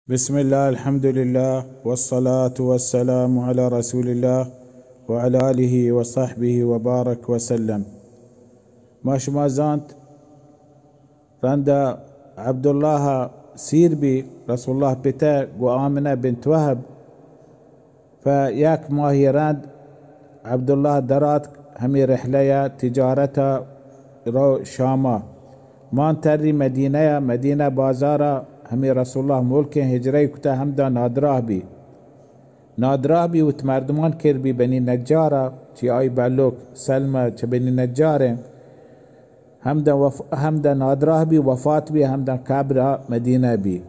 بسم الله الحمد لله والصلاة والسلام على رسول الله وعلى آله وصحبه وبارك وسلم. ما شما زانت رند عبد الله سير بي رسول الله بتا وآمنة بنت وهب فياك ما هي رند عبد الله درات همي رحلة تجارة رو شاما ما انتري مدينة بازارة همي رسول الله ملك هجري كتا همدا نادراه بي وتمردمان كر بي بني نجارة تي آي بلوك سلمة تي بني نجارة همدا نادراه بي وفات بي همدا كابرا مدينة بي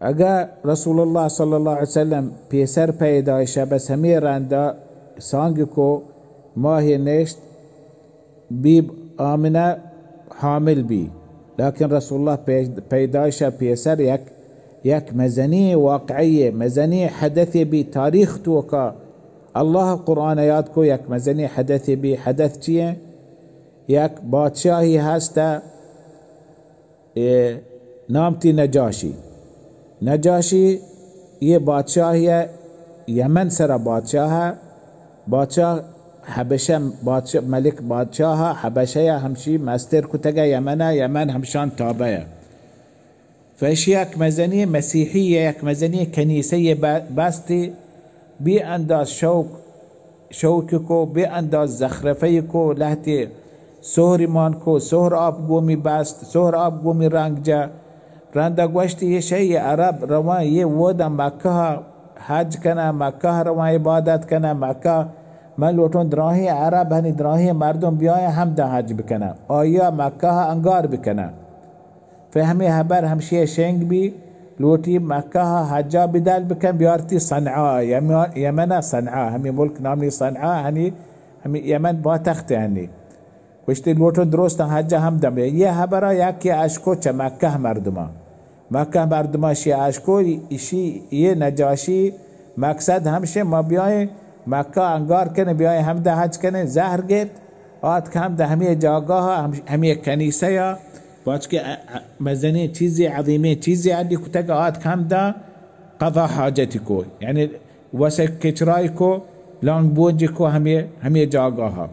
اگا رسول الله صلى الله عليه وسلم پیسر پیدایشه بس همي رنده سانگ کو ماه نشت بي آمنه حامل بي لكن رسول الله پیدایش پیسر یک مزنی واقعیه مزنی حدثی بی تاریخ تو که الله قرآن یاد کو یک مزنی حدثی بی حدث چیه یک بادشاهی هست نامتی نجاشی یہ بادشاهی یمن سر بادشاه حبشه ملك بادشاه حبشه همشي مستر كتجا يمن همشان تابعه فايش يك مزنية مسيحية يك مزنية كنيسية باستي بأنداز شوككو بأنداز زخرفيكو لهتي سهر مانكو سهر آب قومي باست سهر آب قومي رانجا راندا قوشتي يشي عرب روان ودا مكة حج كنا مكة روان عبادت كنا مكة من لوتون دراهی عرب هنی دراهی مردم بیای هم ده حج بکنه آیا مکه ها انگار بکنه فهمی هبر همشی شنگ بی لوتی مکه ها حجا بدل بکن بیارتی صنعاء یمن صنعاء همی ملک نامی صنعاء همی یمن با تخت هنی وشتی لوتون درست حجا هم دم یه هبرا یکی اشکو چه مکه مردما شی اشکو ایشی یه نجاشی مقصد همشه ما بیای مکه انگار کنه بیای هم ده حج کنه زهر گید آت که هم ده همیه جاگاه همیه کنیسه یا باید که مزنی چیزی عظیمه چیزی عدی کتگ آت که هم ده قضا حاجتی کو یعنی وسه کچرای کو لانگ بوجی کو همیه جاگاه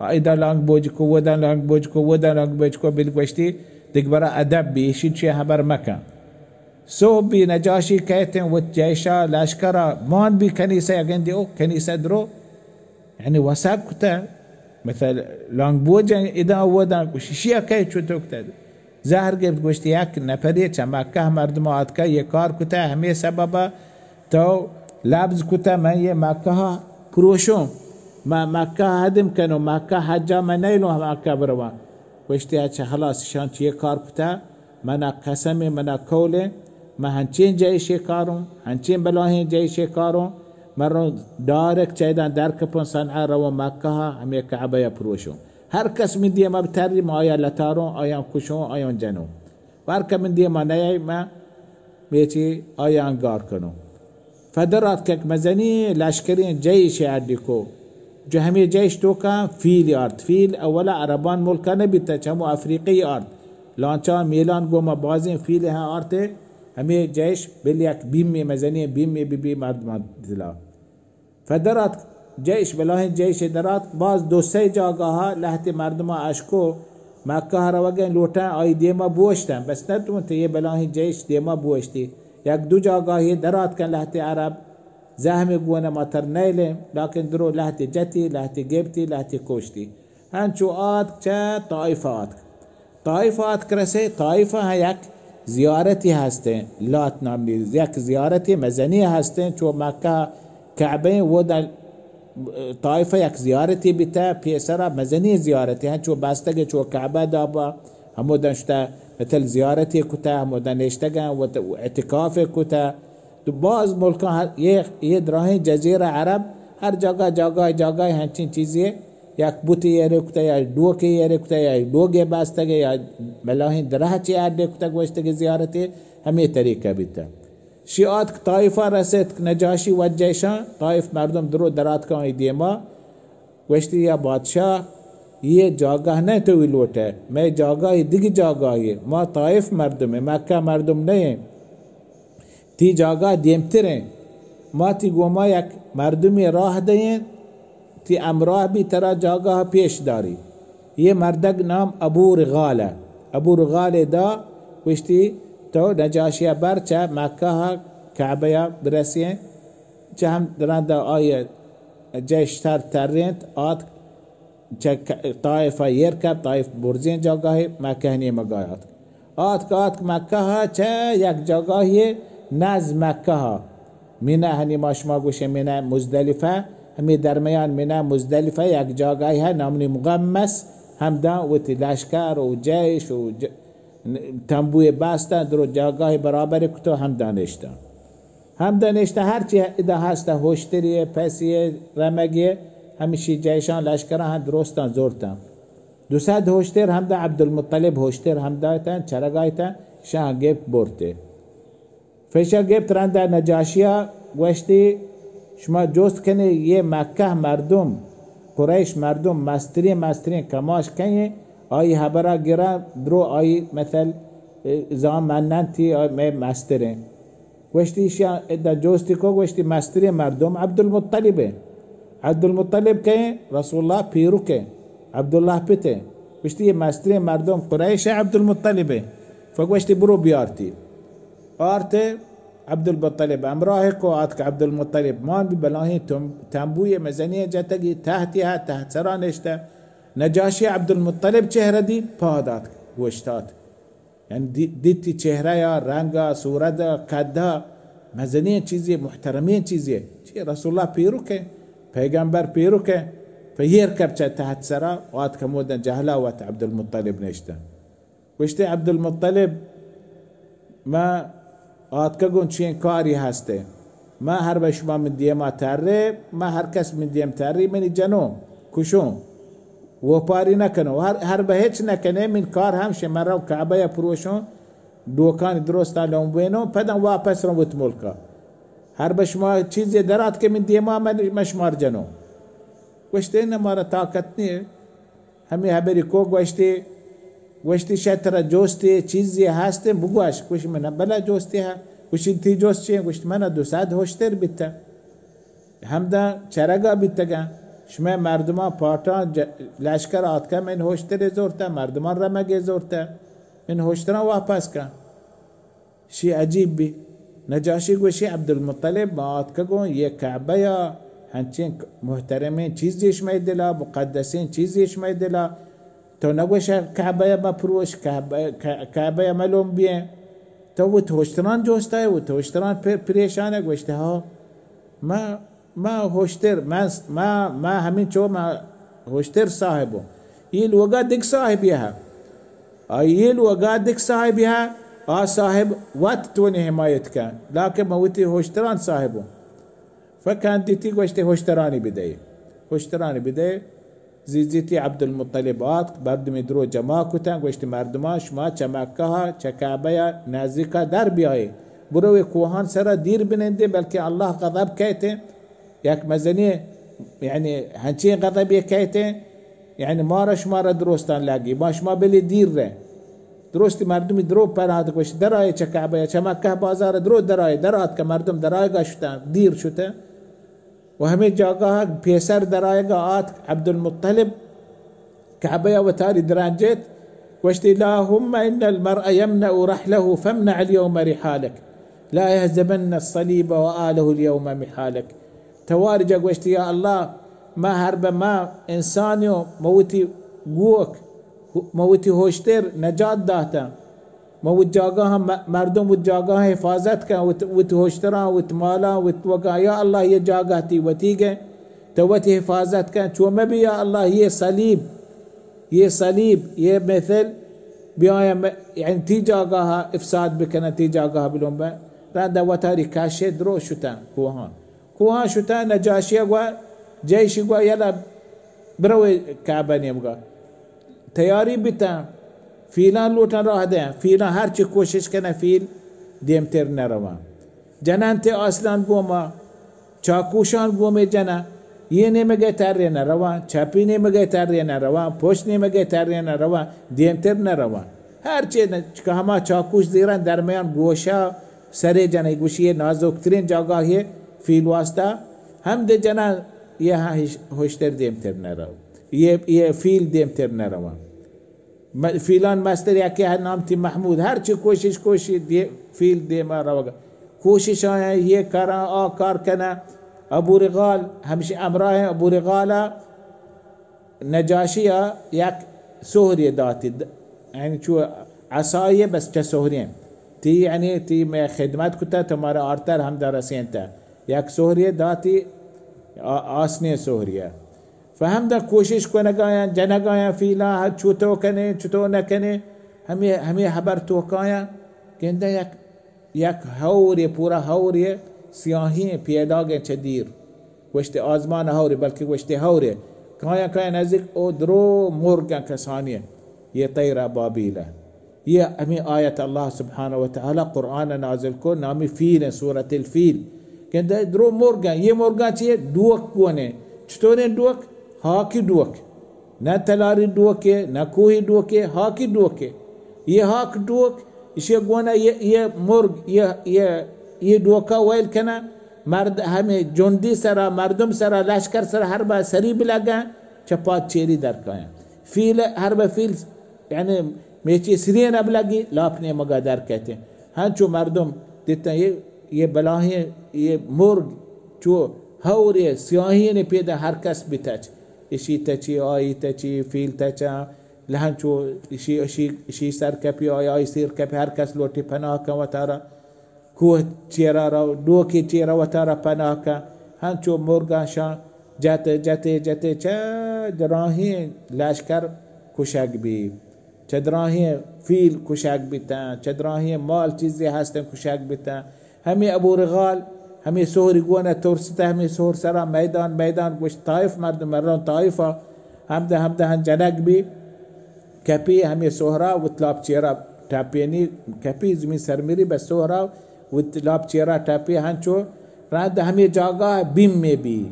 ایدا لانگ بوجی کو ودا لانگ بوجی کو بلگوشتی دیگه برا ادب بیشید چیه هبر مکه سو بی نجاشی کہتے ہیں وہ جیشا لشکرہ مان بھی کنیسه اگندی او کنیسه درو يعني وساق كتا مثل لانگ بوجا اذا ودا شيشيا كاي چوتو كتا ظاهر گفت گوشتی یک نفری چمکه مردمات کا یہ کار کتا ہمیں سببا تو لابز کتا من یہ مکه پروشم ما مکه هدم کنو مکه حجا من نیلو مکه بروا گوشتی اچه خلاص شان چیه کار کتا منا قسم منا کوله ما هنچین جایشی کارون هنچین بلاهین جایشی کارون مرون دارک چایدان درک پون صنعا رو مکه همی کعبه پروشون هر کس من دیه ما بتری ما آیا لطارون آیا کشون آیا جنون و هر کس من دیه ما نیای ما بیچی آیا انگار کنون فدرات که مزنی لشکرین جایشی عدی کو جو همی جایش تو کن فیل آرد فیل اولا عربان ملکا نبیتا چمو افریقی آرد لانچان میلان گوما بازین فیل ها آرده همه جيش بليك بيمي مزنية بيمي بي مردمان دلا فدرات جيش بلاه جيش درات باز دو سه جاگاها لحت مردما اشکو مکه را وگن لوٹن آی دیما بوشتن بس نتون ته بلاه جيش دیما بوشتی یک دو جاگاهی درات کن لحت عرب زهم گونه ماتر نیلم لكن درو لحت جتی لحت گبتی لحت کوشتی هنچو آد چه طائفات کرسه طائفه ها یک زیارتی هستن لات نامی یک زیارتی مزنی هستن چو مکه کعبه و در طائفه یک زیارتی بیتا پیسرا مزنی زیارتی هن چو بستگه چو کعبه دابا همو دنشتا مثل زیارتی کتا همو دنشتگن و اعتکاف کتا باز ملکان یه دراهی جزیره عرب هر جاگاه هنچین چیزیه یک بوتی یه کتا یا دو که یه کتا یا دو گه باستگه یا ملاهین درها چی عده کتا گوشتگه زیارتی همه طریقه بیتا شیعات که طائفه رسید نجاشی و جیشان طائف مردم درو درات که دیما گوشتی یا بادشاه یہ جاگاه نه توی لوٹه میں جاگاه دیگه جاگاهی ما طائف مردمه مکه مردم نه تی جاگاه دیمتره ما تی گوما یک مردمی راه دهین تی امراه بی ترا جاگاه پیش داری یه مردک نام ابو رغاله دا وشتی تو نجاشی بر چه مکه ها کعبه برسیه چه هم درند آیه جشتر ترینت آت چه طائفه یرکب طائف برزین جاگاهی مکه نی مگایات آت مکه ها چه یک جاگاهی نز مکه ها مینا هنی ماشما گوشه مینا مزدلفه همی درمیان مینا مزدلفه یک جاگاهی ها نامنی مغمس هم دا و لشکر و جیش و تنبوی بستن درو جاگاهی برابر کتو هم دانشته هرچی ادا هسته هشتریه پسیه رمگیه همیشه جیشان لشکران هم درستان زورتن 200 هشتر هم دا عبدالمطلب هشتر هم دایتن چرگایتن شاه گفت برته فشا گفت رنده نجاشیا گوشتی شما جست کنی یه مکه مردم قریش مردم مسترین کماش کنی آئی حبرا گرا درو آئی مثل زامنن تی آئی مسترین گوشتی شا ادا جستی کو گوشتی مسترین مردم عبدالمطلب که رسول الله پیرو که عبدالله پته گوشتی مسترین مردم قریش عبدالمطلبه فگوشتی برو بیارتی آرته عبدالمطلب امراه کو آت که عبدالمطلب مان بی بلاهی تنبوی مزنی جتگی تحتیها تحت سرانشته نجاشی عبدالمطلب چهره دی پادات گوشتات یعنی دیتی چهره یا رنگا صورت قدها مزنی چیزی محترمین چیزی چی رسول الله پیرو که پیغمبر پیرو که فیرکب چه تحت سرا وات کمودن جهلا وات عبدالمطلب نشته گوشتی عبدالمطلب ما آت که گون چین کاری هسته ما هر به شما من دیما تره ما هر کس من دیم تری منی جنو کشون و پاری نکنو هر به هیچ نکنه من کار همشه من رو کعبه پروشون دوکان درست لهم بینو پدن واپس رو بت ملکا هر به شما چیزی درات که من دیما من مشمار جنو گوشتی این مارا طاقت نیه همی حبری کو گوشتی شتر جوستی چیزی هستیم بگوش گوشتی من بلا جوستی ها گوشتی تی جوست چیه گوشتی من 200 هشتر بیتا همدا چرگا بیتا شما مردمان پارتان لشکر آتکا من هشتر زورتا مردمان رمگ زورتا من هشتران واپس کن شی عجیب بی نجاشی گوشی عبدالمطلب ما آتکا گون یک کعبه یا هنچین محترمین چیزیش میدلا مقدسین چیزیش میدلا تو نگوش کعبه ما پروش کعبه ملوم بیه تو و هشتران جوستای و هشتران پریشانه گوشته ها ما هشتر ما همین چو ما هشتر صاحبو یل وگا دک صاحبی ها یل وگا دک صاحبی ها صاحب وقت تونی حمایت کن لکن موتی هشتران صاحبو فکان دیتی گوشته هشترانی بده زیزیتی عبدالمطلبات مردمی درو جمع کتن گوشتی مردمان شما چه مکه ها چه کعبه نزدیکا در بیایی بروی کوهان سرا دیر بننده بلکه الله غضب کهته یک مزنی یعنی هنچین غضبی کهته یعنی مارا درستان لگی ما شما بلی دیر ره درستی مردمی درو پناه گوشتی درای چه کعبه چه مکه بازار درو درات که مردم درای گشتن دیر شده و همه جاگاه پیسر درایگا آت عبدالمطلب كعبه وتاري درانجت واشت اللهم إن المرء يمنع رحله فامنع اليوم رحالك لا يهزمن الصليب وآله اليوم محالك توارجا واشت يا الله ما هرب ما إنسانيو موتي قوك موتي هوشتر نجات داتا موت جاگاه مردم و جاگاه حفاظت کن و هوشتران و مالا و وقا یا الله یہ جاگاه تی وتیگه توتی حفاظت کن چو مبی یا الله یہ صلیب یہ مثل بیایم یعنی تی جاگاه افساد بکنه تی جاگاه بلون با رانده وطاری کاشه درو شتن کوهان شتن نجاشیه گوا جیشی گوا یلا بروی کعبه نیمگا تیاری بیتن فیلان لوٹن راه ده فیلان هر چی کوشش کنه فیل دیمتر نروان جنان تی آسلان گوما چاکوشان گومه جنا یہ نمگه تر نروان چپی نمگه تر نروان پشت نمگه تر نروان دیمتر نروان هر چی که همه چاکوش زیرن درمیان گوشا سر جنه گوشی نازکترین جاگاهی فیل واسطه هم ده جنه یه هشتر دیمتر نرو یه فیل دیمتر نرو فیلان مستر یکی نامتی محمود هرچی کوشش فیل دیم رو کوشش آیا یه کار کنه ابو رغال همش امراه ابو رغال نجاشی یک سهری داتی یعنی چو عصایه بس چه سهریم تی یعنی تی میں خدمت کتا تمہارا آرتر ہم درسین تا یک سهری داتی آسنی سهریه فهم دا کوشش کنگایا جنگایا فیلا چوتو کنه چوتو نکنه همی حبر توکایا کنده یک هوری پورا هوری سیاهی پیداگه چدیر وشت آزمان هوری بلکه وشت هوری کایا نزدیک او درو مرگا کسانیه یہ طیر ابابیله یہ ہمیں آیت اللہ سبحانہ وتعالی قرآن نازل کو نامی فیل سورة الفیل کنده درو مرگا یہ مرگا چیه دوک کونه چطوره دوک هاکی دوک نه تلاری دوکه نه کوهی دوکه هاکی دوکه یہ هاک دوک اسے گونا یہ مرگ یہ دوکا ویل کنا مرد ہمیں جندی سرا مردم سرا لشکر سرا ہر با سری بلگا چپات چیری درکایا فیل ہر با فیل یعنی میچی سرین اب لگی لاپنے مگا در کہتے ہیں ہاں چو مردم دیتا یہ بلاہیں یہ مرگ چو ہوری سیاہی نے پیدا ہر کس بتاچ اشی تچی آئی تچی فیل تچا لہن چو اشی سر کپی آئی سیر کپی ہر کس لوٹی پناہ کا وطارا کوہ چیرا رو دوکی چیرا وطارا پناہ کا ہن چو مرگا شاہ جاتے چا دراہی لشکر کشک بھی چدراہی فیل کشک بیتا چدراہی مال چیزی ہستن کشک بیتا ہمیں ابو رغال ہمیں سہری گونا ترستا ہمیں سہر سرا میدان گوشت طائف مردم طائفہ ہمدہ ہن جنگ بھی کپی ہمیں سہرا وطلاب چیرا ٹاپینی کپی زمین سرمیری بس سہرا وطلاب چیرا ٹاپی ہن چو راند ہمیں جاگا بیم میں بھی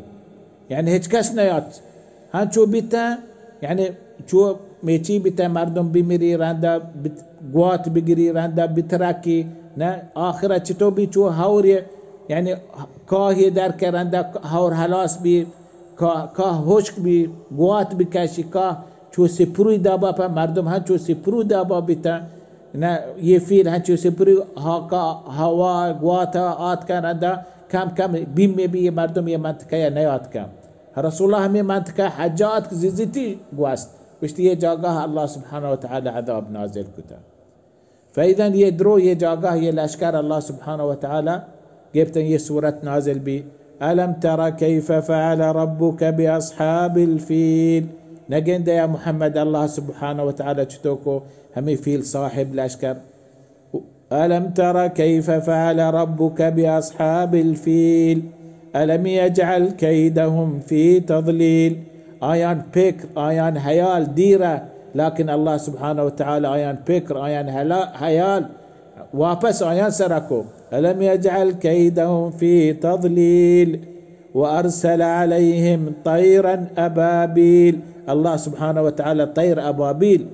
یعنی ہچ کس نیات ہن چو بیتا یعنی چو میچی بیتا مردم بیمیری راندا گوات بگیری راندا بتراکی نا آخرت چطو بھی چو ہاوری یعنی کاهی در کرنده هور حلاس بی کاه هشک بی گوات بکشی کاه چو سپروی دابا پا مردم هن چو سپرو دابا بیتا نه یه فیل هن چو سپروی هوا گواتا آت کرنده کم بیم می بی مردم یه منطقه نیات کم رسول الله همین منطقه حجات زیزیتی گوست وشتی یه جاگاه الله سبحانه وتعالى عذاب نازل کتا فاذا یه درو یه جاگاه یه لشکر الله سبحانه وتعالى جبتن یہ سورة نازل بي ألم ترى كيف فعل ربك بأصحاب الفيل نجند يا محمد الله سبحانه وتعالى تشتوكو همي فيل صاحب لشكر ألم ترى كيف فعل ربك بأصحاب الفيل ألم يجعل كيدهم في تضليل آيان بكر آيان حيال ديرة لكن الله سبحانه وتعالى آيان بكر آيان حيال واپس آيان سركو ألم يجعل كيدهم في تضليل وأرسل عليهم طيرا أبابيل الله سبحانه وتعالى طير أبابيل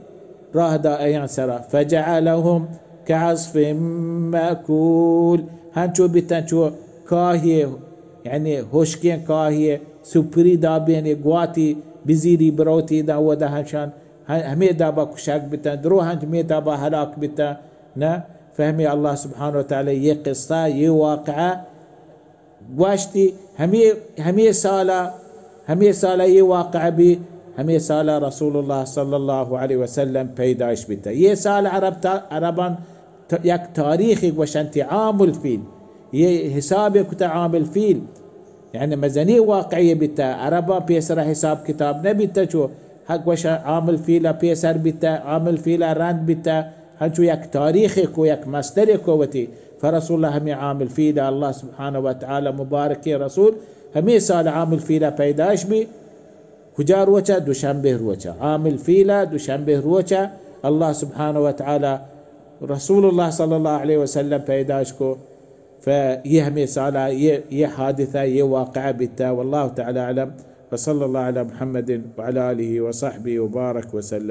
راهدا أيان سرا فجعلهم كعصف مأكول هنشو بتنشو كاهي يعني هوشكين كاهي سوبري دابين قواتي بزيري بروتي دا ودا هنشان همي دابا كشاك بتا درو همي دابا هلاك بتا نا فهمي الله سبحانه وتعالى يه قصة يه واقعة واشتي همي سالة يه واقعة بي همي سالة رسول الله صلى الله عليه وسلم بيداش بتا يه سالة عربان يك تاريخي وشانتي عام الفيل يه حسابي كتا عام الفيل يعني مزني واقعية بتا عربا بيسر حساب كتاب نبتا شو حق وش عام الفيل بيسر بتا عام الفيل راند بتا هنشو يك تاريخك ويك مصدرك وتي فرسول الله همي عامل فيلا الله سبحانه وتعالى مبارك يا رسول همي سال عامل فيلا بيداش بي كجار وچا دوشنبه روچا عامل فيلا دوشنبه روچا الله سبحانه وتعالى رسول الله صلى الله عليه وسلم بيداشكو فيهمي سال يه حادثة يه واقعة بتا والله تعالى أعلم وصلى الله على محمد وعلى آله وصحبه وبارك وسلم.